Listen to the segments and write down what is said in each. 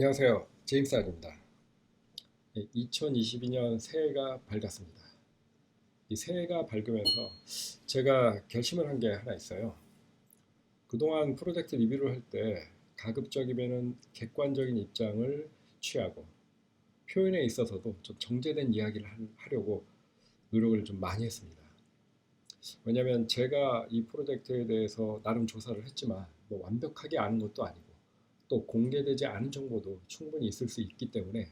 안녕하세요. 제임스 알입니다. 2022년 새해가 밝았습니다. 이 새해가 밝으면서 제가 결심을 한 게 하나 있어요. 그동안 프로젝트 리뷰를 할 때 가급적이면 객관적인 입장을 취하고 표현에 있어서도 좀 정제된 이야기를 하려고 노력을 좀 많이 했습니다. 왜냐하면 제가 이 프로젝트에 대해서 나름 조사를 했지만 뭐 완벽하게 아는 것도 아니고 또 공개되지 않은 정보도 충분히 있을 수 있기 때문에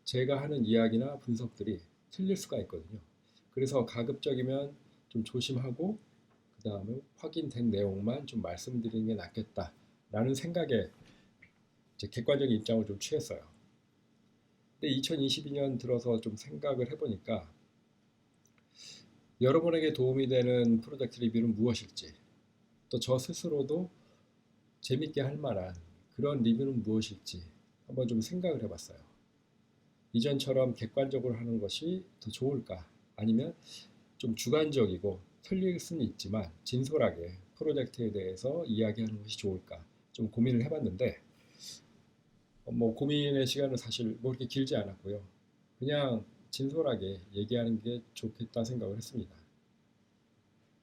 제가 하는 이야기나 분석들이 틀릴 수가 있거든요. 그래서 가급적이면 좀 조심하고 그 다음에 확인된 내용만 좀 말씀드리는 게 낫겠다라는 생각에 이제 객관적인 입장을 좀 취했어요. 근데 2022년 들어서 좀 생각을 해보니까 여러분에게 도움이 되는 프로젝트 리뷰는 무엇일지, 또 저 스스로도 재밌게 할 만한 그런 리뷰는 무엇일지 한번 좀 생각을 해봤어요. 이전처럼 객관적으로 하는 것이 더 좋을까? 아니면 좀 주관적이고 틀릴 수는 있지만 진솔하게 프로젝트에 대해서 이야기하는 것이 좋을까? 좀 고민을 해봤는데 뭐 고민의 시간은 사실 뭐 그렇게 길지 않았고요. 그냥 진솔하게 얘기하는 게 좋겠다 생각을 했습니다.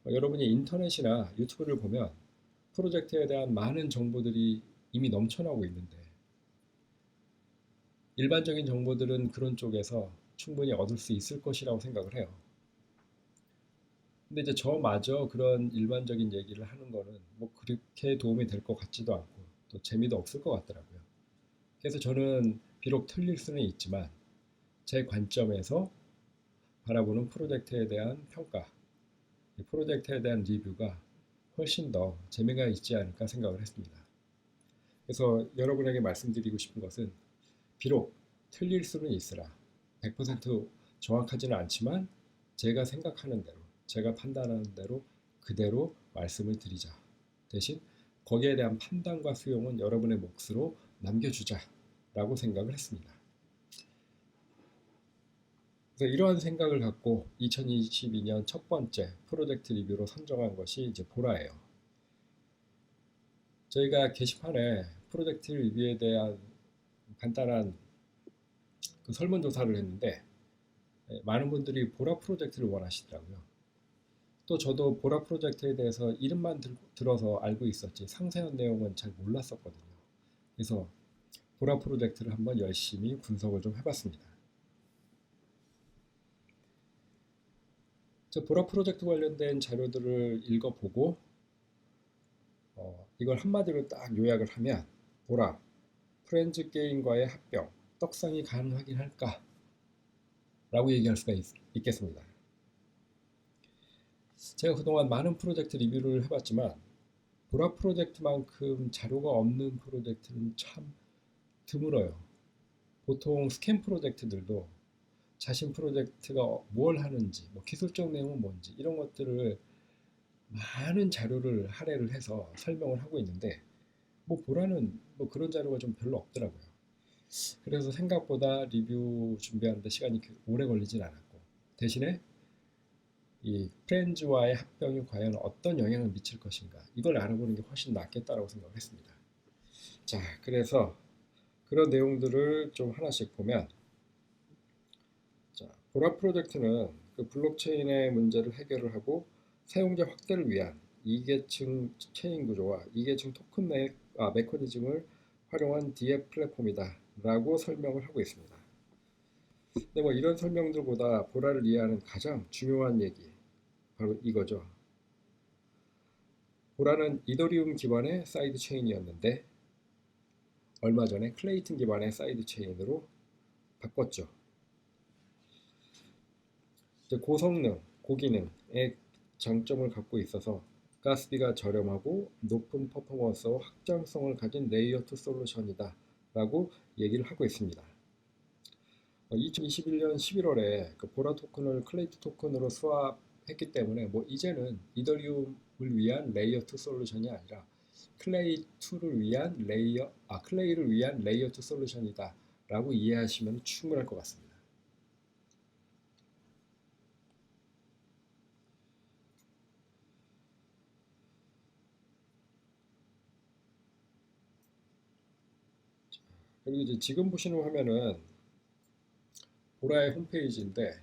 여러분이 인터넷이나 유튜브를 보면 프로젝트에 대한 많은 정보들이 이미 넘쳐나고 있는데 일반적인 정보들은 그런 쪽에서 충분히 얻을 수 있을 것이라고 생각을 해요. 근데 이제 저마저 그런 일반적인 얘기를 하는 거는 뭐 그렇게 도움이 될 것 같지도 않고 또 재미도 없을 것 같더라고요. 그래서 저는 비록 틀릴 수는 있지만 제 관점에서 바라보는 프로젝트에 대한 평가, 이 프로젝트에 대한 리뷰가 훨씬 더 재미가 있지 않을까 생각을 했습니다. 그래서 여러분에게 말씀드리고 싶은 것은 비록 틀릴 수는 있으나 100% 정확하지는 않지만 제가 생각하는 대로, 제가 판단하는 대로 그대로 말씀을 드리자. 대신 거기에 대한 판단과 수용은 여러분의 몫으로 남겨주자라고 생각을 했습니다. 그래서 이러한 생각을 갖고 2022년 첫 번째 프로젝트 리뷰로 선정한 것이 이제 보라예요. 저희가 게시판에 프로젝트 리뷰에 대한 간단한 그 설문조사를 했는데 많은 분들이 보라 프로젝트를 원하시더라고요. 또 저도 보라 프로젝트에 대해서 이름만 들어서 알고 있었지 상세한 내용은 잘 몰랐었거든요. 그래서 보라 프로젝트를 한번 열심히 분석을 좀 해봤습니다. 저 보라 프로젝트 관련된 자료들을 읽어보고 이걸 한마디로 딱 요약을 하면 보라, 프렌즈 게임과의 합병, 떡상이 가능하긴 할까? 라고 얘기할 수가 있겠습니다. 제가 그동안 많은 프로젝트 리뷰를 해봤지만 보라 프로젝트만큼 자료가 없는 프로젝트는 참 드물어요. 보통 스캔 프로젝트들도 자신 프로젝트가 뭘 하는지, 뭐 기술적 내용은 뭔지 이런 것들을 많은 자료를 할애를 해서 설명을 하고 있는데 뭐 보라는 뭐 그런 자료가 좀 별로 없더라고요. 그래서 생각보다 리뷰 준비하는데 시간이 오래 걸리진 않았고 대신에 이 프렌즈와의 합병이 과연 어떤 영향을 미칠 것인가 이걸 알아보는 게 훨씬 낫겠다라고 생각을 했습니다. 자, 그래서 그런 내용들을 좀 하나씩 보면 자, 보라 프로젝트는 그 블록체인의 문제를 해결을 하고 사용자 확대를 위한 이계층 체인 구조와 이계층 토큰 메커니즘을 활용한 DF 플랫폼이다 라고 설명을 하고 있습니다. 근데 뭐 이런 설명들보다 보라를 이해하는 가장 중요한 얘기 바로 이거죠. 보라는 이더리움 기반의 사이드 체인이었는데 얼마 전에 클레이튼 기반의 사이드 체인으로 바꿨죠. 고성능, 고기능의 장점을 갖고 있어서 가스비가 저렴하고 높은 퍼포먼스와 확장성을 가진 레이어 2 솔루션이다 라고 얘기를 하고 있습니다. 2021년 11월에 그 보라 토큰을 클레이트 토큰으로 스왑했기 때문에 뭐 이제는 이더리움을 위한 레이어 2 솔루션이 아니라 클레이를 위한 레이어 2 솔루션이다 라고 이해하시면 충분할 것 같습니다. 그리고 이제 지금 보시는 화면은 보라의 홈페이지인데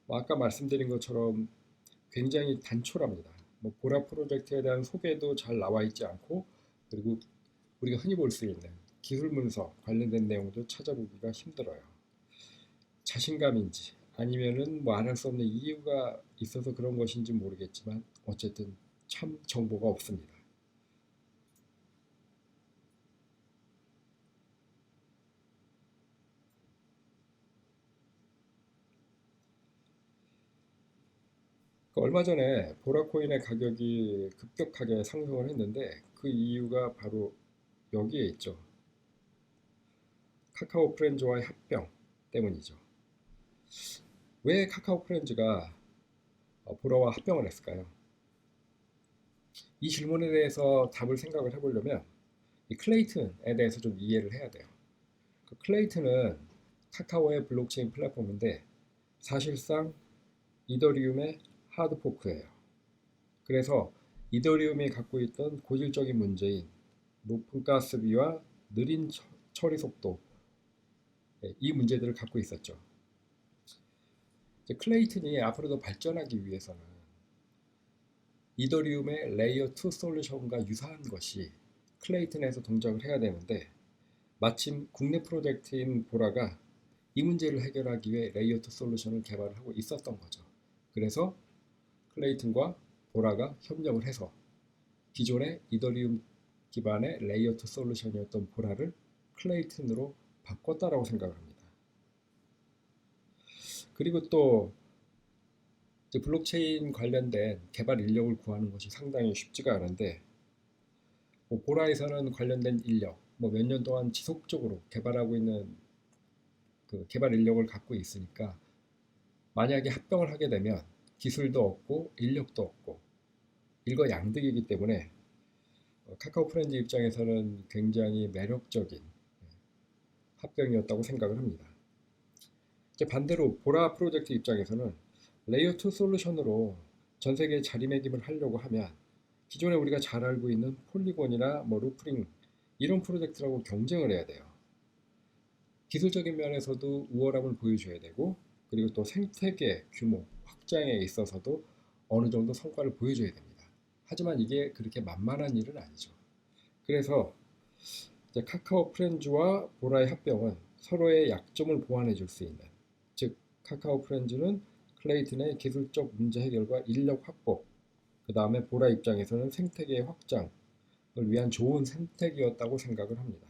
뭐 아까 말씀드린 것처럼 굉장히 단촐합니다. 뭐 보라 프로젝트에 대한 소개도 잘 나와 있지 않고 그리고 우리가 흔히 볼 수 있는 기술 문서 관련된 내용도 찾아보기가 힘들어요. 자신감인지 아니면은 뭐 안 할 수 없는 이유가 있어서 그런 것인지 모르겠지만 어쨌든 참 정보가 없습니다. 얼마 전에 보라코인의 가격이 급격하게 상승을 했는데 그 이유가 바로 여기에 있죠. 카카오 프렌즈와의 합병 때문이죠. 왜 카카오 프렌즈가 보라와 합병을 했을까요? 이 질문에 대해서 답을 생각을 해보려면 이 클레이튼에 대해서 좀 이해를 해야 돼요. 그 클레이튼은 카카오의 블록체인 플랫폼인데 사실상 이더리움의 하드포크예요. 그래서 이더리움이 갖고 있던 고질적인 문제인 높은 가스비와 느린 처리 속도, 이 문제들을 갖고 있었죠. 클레이튼이 앞으로도 발전하기 위해서는 이더리움의 레이어 2 솔루션과 유사한 것이 클레이튼에서 동작을 해야 되는데 마침 국내 프로젝트인 보라가 이 문제를 해결하기 위해 레이어 2 솔루션을 개발을 하고 있었던 거죠. 그래서 클레이튼과 보라가 협력을 해서 기존의 이더리움 기반의 레이어 2 솔루션이었던 보라를 클레이튼으로 바꿨다라고 생각을 합니다. 그리고 또 블록체인 관련된 개발 인력을 구하는 것이 상당히 쉽지가 않은데 뭐 보라에서는 관련된 인력 뭐 몇 년 동안 지속적으로 개발하고 있는 그 개발 인력을 갖고 있으니까 만약에 합병을 하게 되면 기술도 없고 인력도 없고 일거양득이기 때문에 카카오 프렌즈 입장에서는 굉장히 매력적인 합병이었다고 생각을 합니다. 이제 반대로 보라 프로젝트 입장에서는 레이어 2 솔루션으로 전 세계에 자리매김을 하려고 하면 기존에 우리가 잘 알고 있는 폴리곤이나 뭐 루프링 이런 프로젝트라고 경쟁을 해야 돼요. 기술적인 면에서도 우월함을 보여줘야 되고 그리고 또 생태계 규모 확장에 있어서도 어느 정도 성과를 보여줘야 됩니다. 하지만 이게 그렇게 만만한 일은 아니죠. 그래서 이제 카카오 프렌즈와 보라의 합병은 서로의 약점을 보완해 줄 수 있는, 즉 카카오 프렌즈는 클레이튼의 기술적 문제 해결과 인력 확보, 그 다음에 보라 입장에서는 생태계 확장을 위한 좋은 선택이었다고 생각을 합니다.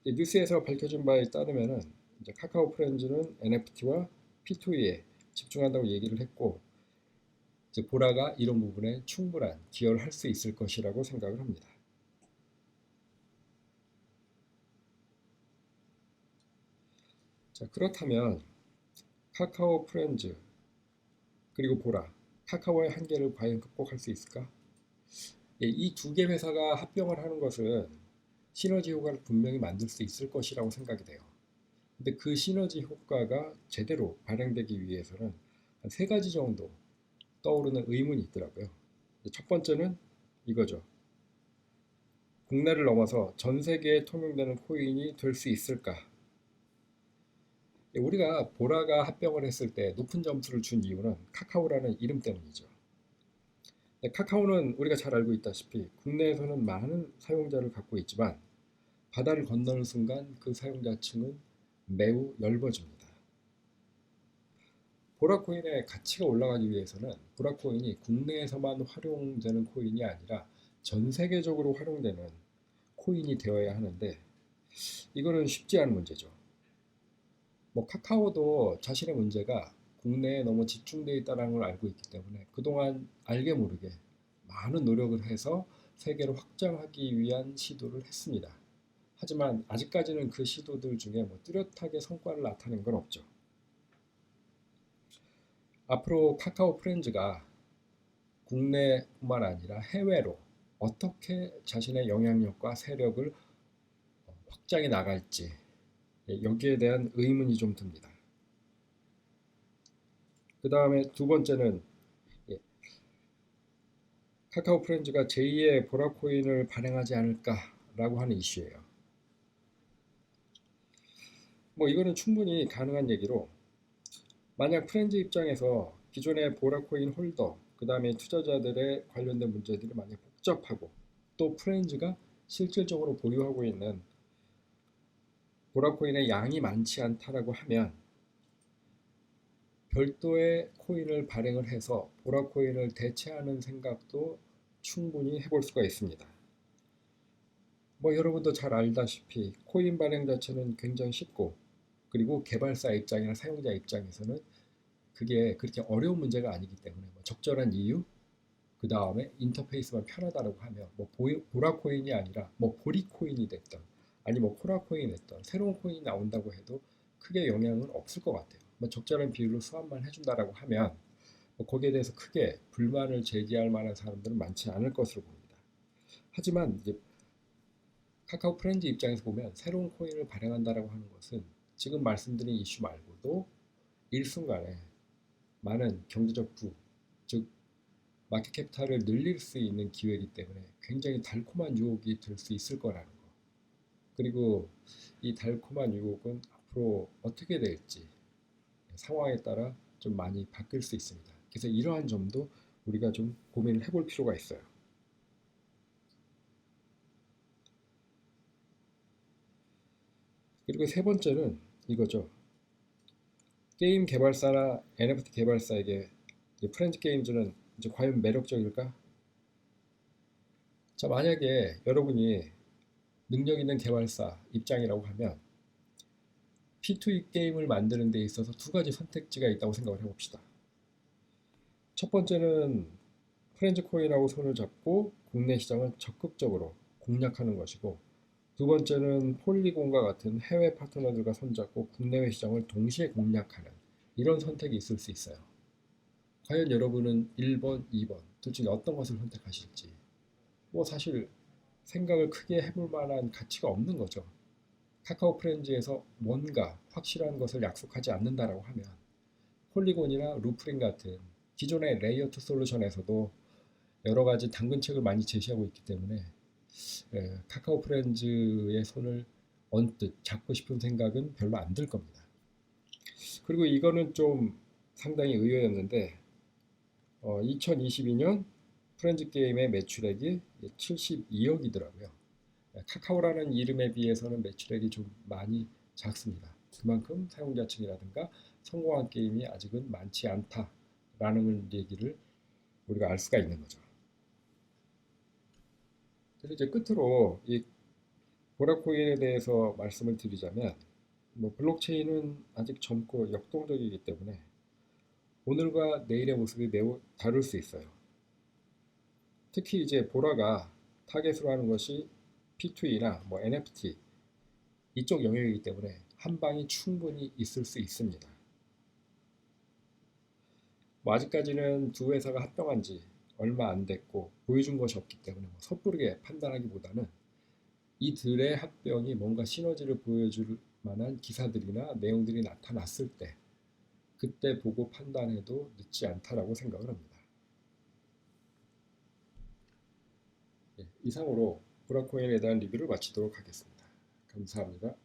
뉴스에서 밝혀진 바에 따르면은 이제 카카오 프렌즈는 NFT와 P2E에 집중한다고 얘기를 했고, 이제 보라가 이런 부분에 충분한 기여를 할 수 있을 것이라고 생각을 합니다. 자, 그렇다면 카카오 프렌즈 그리고 보라, 카카오의 한계를 과연 극복할 수 있을까? 이 두 개 회사가 합병을 하는 것은 시너지 효과를 분명히 만들 수 있을 것이라고 생각이 돼요. 근데 그 시너지 효과가 제대로 발행되기 위해서는 한 세 가지 정도 떠오르는 의문이 있더라고요. 첫 번째는 이거죠. 국내를 넘어서 전 세계에 통용되는 코인이 될 수 있을까? 우리가 보라가 합병을 했을 때 높은 점수를 준 이유는 카카오라는 이름 때문이죠. 카카오는 우리가 잘 알고 있다시피 국내에서는 많은 사용자를 갖고 있지만 바다를 건너는 순간 그 사용자층은 매우 얇아집니다. 보라코인의 가치가 올라가기 위해서는 보라코인이 국내에서만 활용되는 코인이 아니라 전 세계적으로 활용되는 코인이 되어야 하는데 이거는 쉽지 않은 문제죠. 뭐 카카오도 자신의 문제가 국내에 너무 집중되어 있다는 걸 알고 있기 때문에 그동안 알게 모르게 많은 노력을 해서 세계를 확장하기 위한 시도를 했습니다. 하지만 아직까지는 그 시도들 중에 뭐 뚜렷하게 성과를 나타낸 건 없죠. 앞으로 카카오 프렌즈가 국내뿐만 아니라 해외로 어떻게 자신의 영향력과 세력을 확장해 나갈지 여기에 대한 의문이 좀 듭니다. 그 다음에 두 번째는 카카오 프렌즈가 제2의 보라코인을 발행하지 않을까 라고 하는 이슈예요. 뭐 이거는 충분히 가능한 얘기로, 만약 프렌즈 입장에서 기존의 보라코인 홀더, 그 다음에 투자자들의 관련된 문제들이 만약 복잡하고, 또 프렌즈가 실질적으로 보유하고 있는 보라코인의 양이 많지 않다라고 하면 별도의 코인을 발행을 해서 보라코인을 대체하는 생각도 충분히 해볼 수가 있습니다. 뭐 여러분도 잘 알다시피 코인 발행 자체는 굉장히 쉽고, 그리고 개발사 입장이나 사용자 입장에서는 그게 그렇게 어려운 문제가 아니기 때문에 뭐 적절한 이유, 그 다음에 인터페이스만 편하다라고 하면 뭐 보라코인이 아니라 뭐 보리코인이 됐던, 아니 뭐 코라코인이 됐던 새로운 코인이 나온다고 해도 크게 영향은 없을 것 같아요. 뭐 적절한 비율로 수합만 해준다라고 하면 뭐 거기에 대해서 크게 불만을 제기할 만한 사람들은 많지 않을 것으로 봅니다. 하지만 이제 카카오 프렌즈 입장에서 보면 새로운 코인을 발행한다라고 하는 것은 지금 말씀드린 이슈 말고도 일순간에 많은 경제적 부, 즉 마켓 캐피탈을 늘릴 수 있는 기회이기 때문에 굉장히 달콤한 유혹이 될 수 있을 거라는 거. 그리고 이 달콤한 유혹은 앞으로 어떻게 될지 상황에 따라 좀 많이 바뀔 수 있습니다. 그래서 이러한 점도 우리가 좀 고민을 해볼 필요가 있어요. 그리고 세 번째는 이거죠. 게임 개발사나 NFT 개발사에게 프렌즈 게임즈는 이제 과연 매력적일까? 자, 만약에 여러분이 능력 있는 개발사 입장이라고 하면 P2E 게임을 만드는 데 있어서 두 가지 선택지가 있다고 생각을 해봅시다. 첫 번째는 프렌즈 코인하고 손을 잡고 국내 시장을 적극적으로 공략하는 것이고, 두 번째는 폴리곤과 같은 해외 파트너들과 손잡고 국내외 시장을 동시에 공략하는 이런 선택이 있을 수 있어요. 과연 여러분은 1번, 2번 둘 중에 어떤 것을 선택하실지 뭐 사실 생각을 크게 해볼 만한 가치가 없는 거죠. 카카오 프렌즈에서 뭔가 확실한 것을 약속하지 않는다라고 하면 폴리곤이나 루프링 같은 기존의 레이어 2 솔루션에서도 여러 가지 당근책을 많이 제시하고 있기 때문에 카카오 프렌즈의 손을 언뜻 잡고 싶은 생각은 별로 안 들 겁니다. 그리고 이거는 좀 상당히 의외였는데 2022년 프렌즈 게임의 매출액이 72억이더라고요. 카카오라는 이름에 비해서는 매출액이 좀 많이 작습니다. 그만큼 사용자층이라든가 성공한 게임이 아직은 많지 않다라는 얘기를 우리가 알 수가 있는 거죠. 그래서 이제 끝으로 이 보라코인에 대해서 말씀을 드리자면, 뭐 블록체인은 아직 젊고 역동적이기 때문에 오늘과 내일의 모습이 매우 다를 수 있어요. 특히 이제 보라가 타겟으로 하는 것이 P2E나 뭐 NFT 이쪽 영역이기 때문에 한 방이 충분히 있을 수 있습니다. 뭐 아직까지는 두 회사가 합병한 지 얼마 안 됐고 보여준 것이 없기 때문에 뭐 섣부르게 판단하기보다는 이들의 합병이 뭔가 시너지를 보여줄 만한 기사들이나 내용들이 나타났을 때 그때 보고 판단해도 늦지 않다라고 생각을 합니다. 이상으로 보라코인에 대한 리뷰를 마치도록 하겠습니다. 감사합니다.